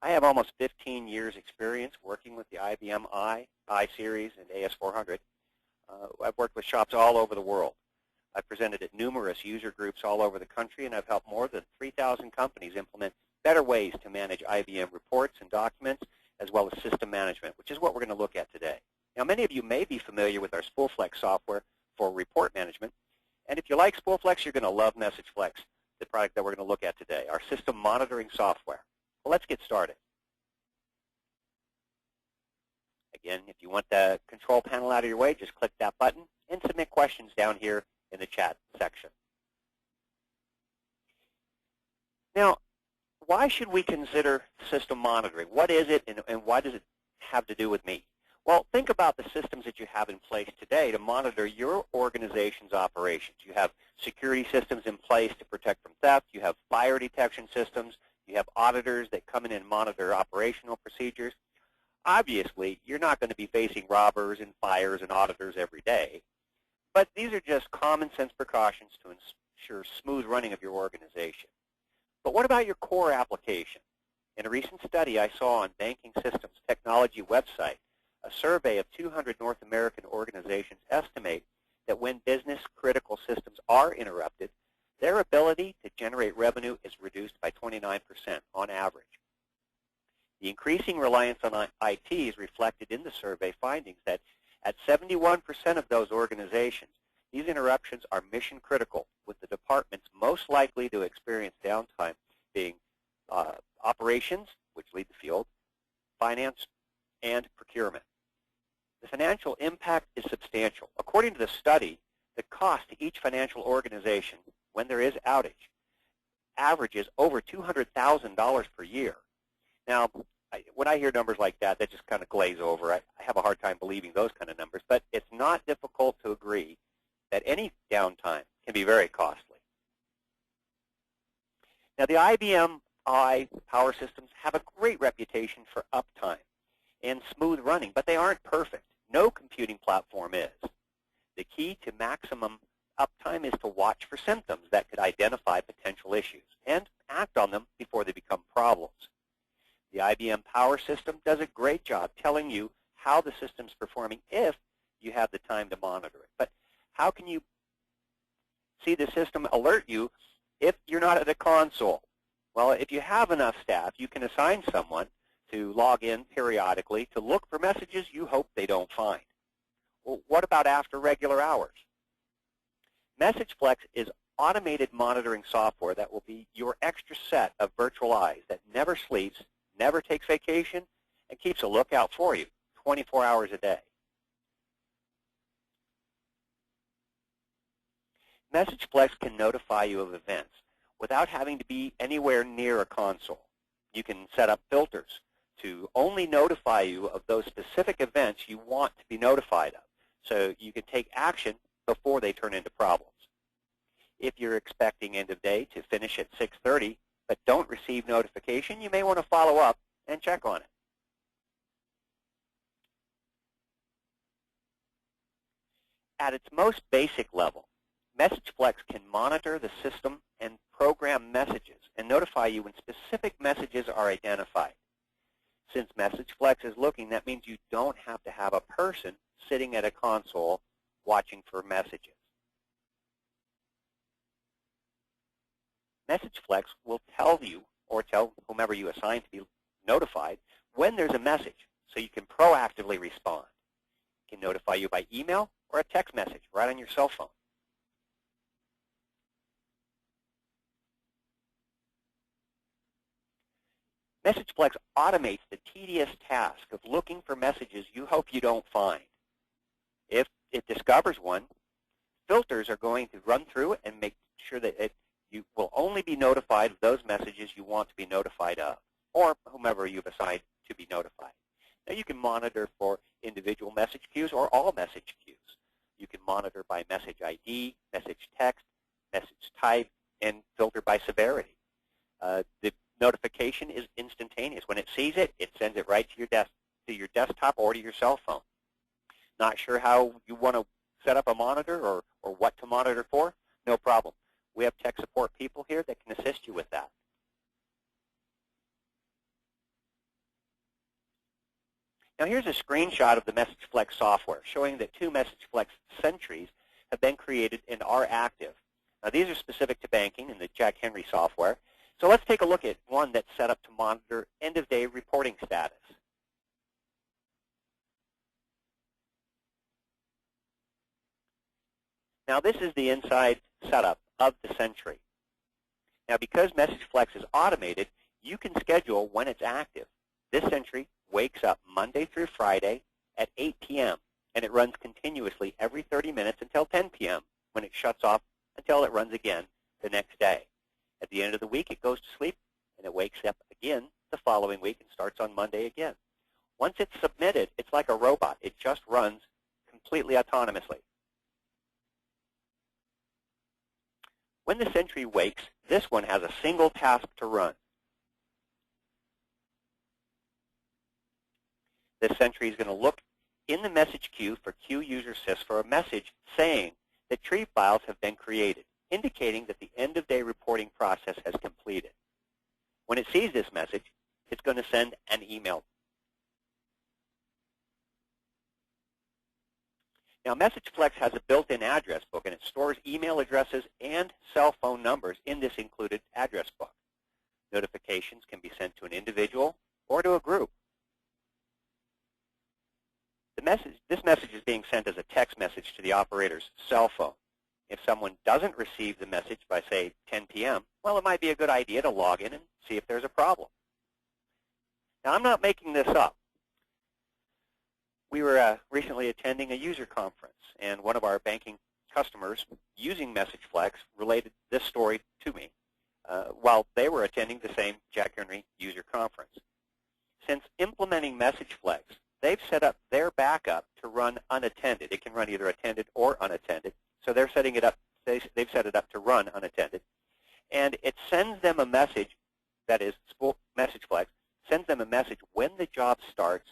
I have almost 15 years experience working with the IBM I-Series, and AS400. I've worked with shops all over the world. I've presented at numerous user groups all over the country, and I've helped more than 3,000 companies implement better ways to manage IBM reports and documents, as well as system management, which is what we're going to look at today. Now, many of you may be familiar with our SpoolFlex software for report management, and if you like SpoolFlex, you're going to love MessageFlex, the product that we're going to look at today, our system monitoring software. Well, let's get started. Again, if you want the control panel out of your way, just click that button and submit questions down here in the chat section. Now, why should we consider system monitoring? What is it, and why does it have to do with me? Well, think about the systems that you have in place today to monitor your organization's operations. You have security systems in place to protect from theft. You have fire detection systems. You have auditors that come in and monitor operational procedures. Obviously, you're not going to be facing robbers and fires and auditors every day, but these are just common sense precautions to ensure smooth running of your organization. But what about your core application? In a recent study I saw on Banking Systems Technology website, a survey of 200 North American organizations estimate that when business-critical systems are interrupted, their ability to generate revenue is reduced by 29% on average. The increasing reliance on IT is reflected in the survey findings that at 71% of those organizations, these interruptions are mission critical, with the departments most likely to experience downtime being operations, which lead the field, finance, and procurement. The financial impact is substantial. According to the study, the cost to each financial organization when there is outage averages over $200,000 per year. Now, when I hear numbers like that, that just kind of glaze over. I have a hard time believing those kind of numbers, but it's not difficult to agree that any downtime can be very costly. Now, the IBM I power systems have a great reputation for uptime and smooth running, but they aren't perfect. No computing platform is. The key to maximum uptime is to watch for symptoms that could identify potential issues and act on them before they become problems. The IBM Power System does a great job telling you how the system's performing if you have the time to monitor it. But how can you see the system alert you if you're not at a console? Well, if you have enough staff, you can assign someone to log in periodically to look for messages you hope they don't find. Well, what about after regular hours? MessageFlex is automated monitoring software that will be your extra set of virtual eyes that never sleeps, never takes vacation, and keeps a lookout for you 24 hours a day. MessageFlex can notify you of events without having to be anywhere near a console. You can set up filters to only notify you of those specific events you want to be notified of, so you can take action before they turn into problems. If you're expecting end of day to finish at 6:30 but don't receive notification, you may want to follow up and check on it. At its most basic level, MessageFlex can monitor the system and program messages and notify you when specific messages are identified. Since MessageFlex is looking, that means you don't have to have a person sitting at a console watching for messages. MessageFlex will tell you, or tell whomever you assign to be notified, when there's a message, so you can proactively respond. It can notify you by email or a text message right on your cell phone. MessageFlex automates the tedious task of looking for messages you hope you don't find. If it discovers one, filters are going to run through it and make sure that you will only be notified of those messages you want to be notified of, or whomever you've assigned to be notified. Now, you can monitor for individual message queues or all message queues. You can monitor by message ID, message text, message type, and filter by severity. The notification is instantaneous. When it sees it, it sends it right to your desktop or to your cell phone. Not sure how you want to set up a monitor or what to monitor for? No problem. We have tech support people here that can assist you with that. Now here's a screenshot of the MessageFlex software showing that 2 MessageFlex sentries have been created and are active. Now these are specific to banking in the Jack Henry software. So let's take a look at one that's set up to monitor end-of-day reporting status. Now this is the inside setup of the sentry. Now because MessageFlex is automated, you can schedule when it's active. This sentry wakes up Monday through Friday at 8 p.m. and it runs continuously every 30 minutes until 10 p.m. when it shuts off until it runs again the next day. At the end of the week, it goes to sleep and it wakes up again the following week and starts on Monday again. Once it's submitted, it's like a robot. It just runs completely autonomously. When the sentry wakes, this one has a single task to run. This sentry is going to look in the message queue for queue user sys for a message saying that tree files have been created, indicating that the end-of-day reporting process has completed. When it sees this message, it's going to send an email. Now, MessageFlex has a built-in address book, and it stores email addresses and cell phone numbers in this included address book. Notifications can be sent to an individual or to a group. This message is being sent as a text message to the operator's cell phone. If someone doesn't receive the message by, say, 10 p.m., well, it might be a good idea to log in and see if there's a problem. Now, I'm not making this up. We were recently attending a user conference, and one of our banking customers using MessageFlex related this story to me while they were attending the same Jack Henry user conference. Since implementing MessageFlex, they've set up their backup to run unattended. It can run either attended or unattended. So they're setting it up. They've set it up to run unattended, and it sends them a message. That is, MessageFlex sends them a message when the job starts,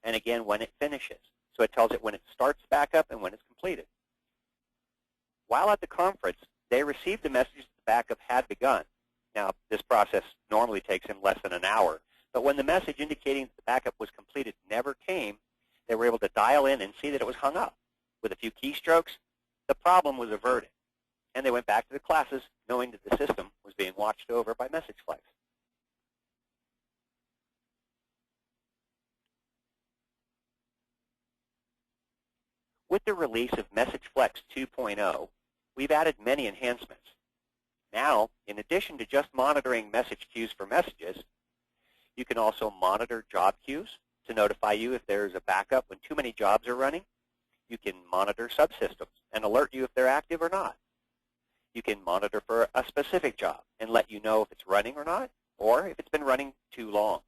and again when it finishes. So it tells it when it starts back up and when it's completed. While at the conference, they received a message that the backup had begun. Now, this process normally takes them less than an hour. But when the message indicating that the backup was completed never came, they were able to dial in and see that it was hung up. With a few keystrokes, the problem was averted. And they went back to the classes knowing that the system was being watched over by MessageFlex. With the release of MessageFlex 2.0, we've added many enhancements. Now, in addition to just monitoring message queues for messages, you can also monitor job queues to notify you if there's a backup when too many jobs are running. You can monitor subsystems and alert you if they're active or not. You can monitor for a specific job and let you know if it's running or not, or if it's been running too long.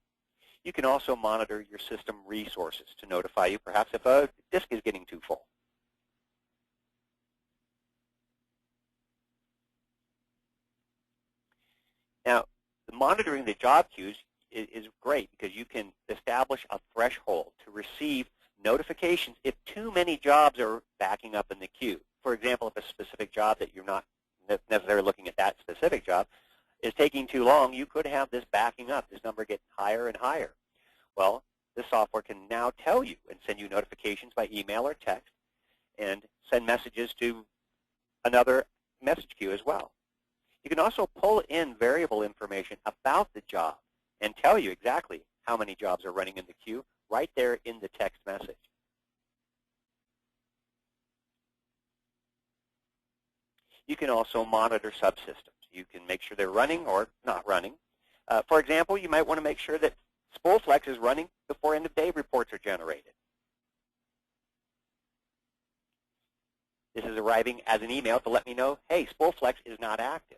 You can also monitor your system resources to notify you perhaps if a disk is getting too full. Now, monitoring the job queues is great because you can establish a threshold to receive notifications if too many jobs are backing up in the queue. For example, if a specific job that you're not necessarily looking at that specific job is taking too long, you could have this backing up, this number get higher and higher. Well, the software can now tell you and send you notifications by email or text and send messages to another message queue as well. You can also pull in variable information about the job and tell you exactly how many jobs are running in the queue right there in the text message. You can also monitor subsystems. You can make sure they're running or not running. For example, you might want to make sure that SpoolFlex is running before end-of-day reports are generated. This is arriving as an email to let me know, hey, SpoolFlex is not active.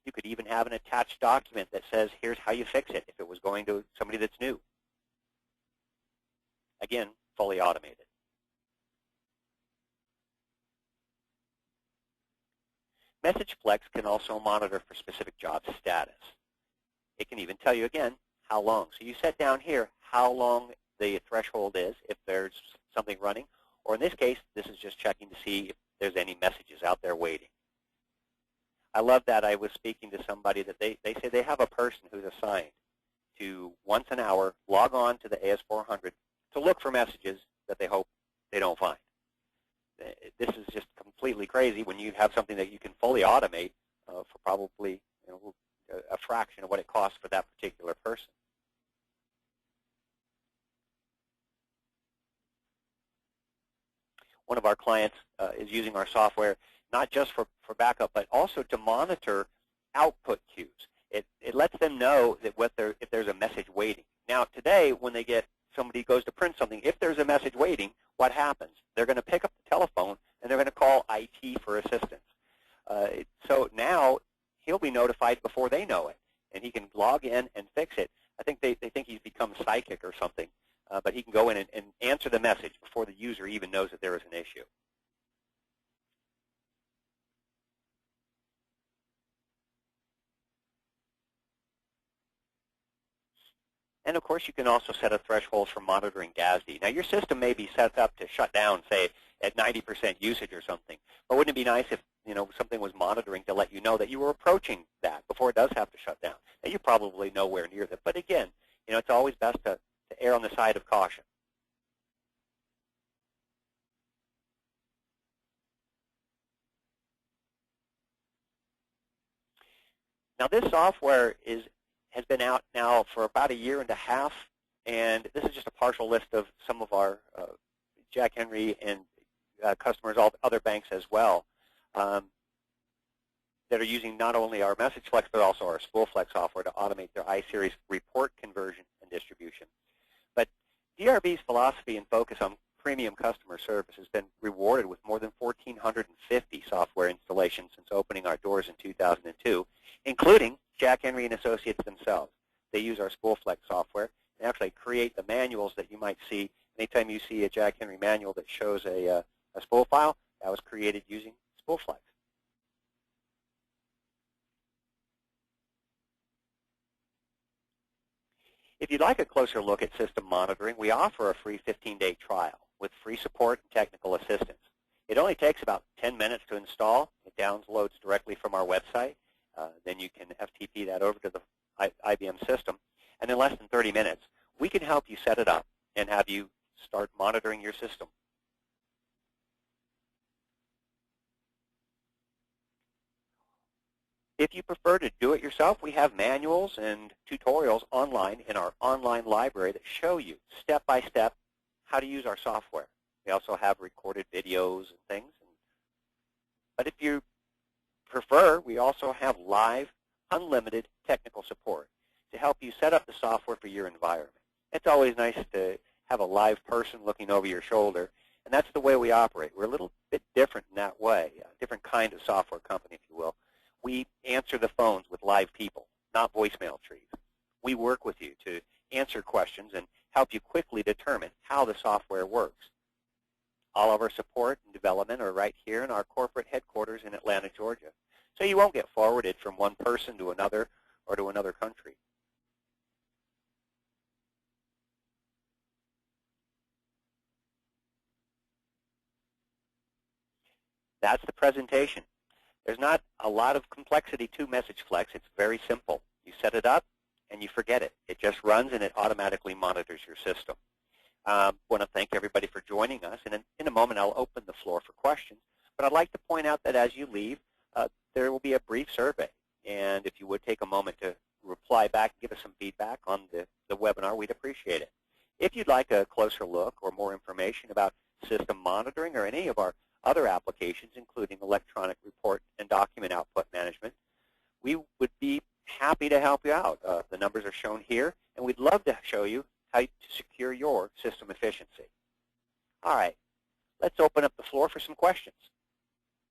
You could even have an attached document that says, here's how you fix it if it was going to somebody that's new. Again, fully automated. MessageFlex can also monitor for specific job status. It can even tell you, again, how long. So you set down here how long the threshold is if there's something running. Or in this case, this is just checking to see if there's any messages out there waiting. I love that. I was speaking to somebody that they say they have a person who's assigned to once an hour log on to the AS400 to look for messages that they hope they don't find. This is just completely crazy when you have something that you can fully automate for probably a fraction of what it costs for that particular person. One of our clients is using our software not just for backup, but also to monitor output queues. It lets them know that if there's a message waiting. Now, today, when somebody goes to print something, if there's a message waiting, what happens? They're going to pick up the telephone, and they're going to call IT for assistance. So now he'll be notified before they know it, and he can log in and fix it. I think they think he's become psychic or something, but he can go in and answer the message before the user even knows that there is an issue. And of course, you can also set a threshold for monitoring GASD. Now, your system may be set up to shut down, say, at 90% usage or something. But wouldn't it be nice if something was monitoring to let you know that you were approaching that before it does have to shut down? Now, you're probably nowhere near that. But again, it's always best to err on the side of caution. Now, this software has been out now for about 1.5 years, and this is just a partial list of some of our Jack Henry and customers, all other banks as well, that are using not only our MessageFlex but also our SpoolFlex software to automate their iSeries report conversion and distribution. But DRB's philosophy and focus on premium customer service has been rewarded with more than 1,450 software installations since opening our doors in 2002, including Jack Henry and Associates themselves. They use our SpoolFlex software and actually create the manuals that you might see. Anytime you see a Jack Henry manual that shows a spool file, that was created using SpoolFlex. If you'd like a closer look at system monitoring, we offer a free 15-day trial with free support and technical assistance. It only takes about 10 minutes to install. It downloads directly from our website. Then you can FTP that over to the IBM system. And in less than 30 minutes, we can help you set it up and have you start monitoring your system. If you prefer to do it yourself, we have manuals and tutorials online in our online library that show you step-by-step how to use our software. We also have recorded videos and things. But if you prefer, we also have live, unlimited technical support to help you set up the software for your environment. It's always nice to have a live person looking over your shoulder, and that's the way we operate. We're a little bit different in that way, a different kind of software company, if you will. We answer the phones with live people, not voicemail trees. We work with you to answer questions and help you quickly determine how the software works. All of our support and development are right here in our corporate headquarters in Atlanta, Georgia. So you won't get forwarded from one person to another or to another country. That's the presentation. There's not a lot of complexity to MessageFlex. It's very simple. You set it up and you forget it. It just runs and it automatically monitors your system. I want to thank everybody for joining us, and in a moment I'll open the floor for questions. But I'd like to point out that as you leave, there will be a brief survey, and if you would take a moment to reply back and give us some feedback on the webinar, we'd appreciate it. If you'd like a closer look or more information about system monitoring or any of our other applications, including electronic report and document output management, we would be happy to help you out. The numbers are shown here, and we'd love to show you how to secure your system efficiency. All right, let's open up the floor for some questions.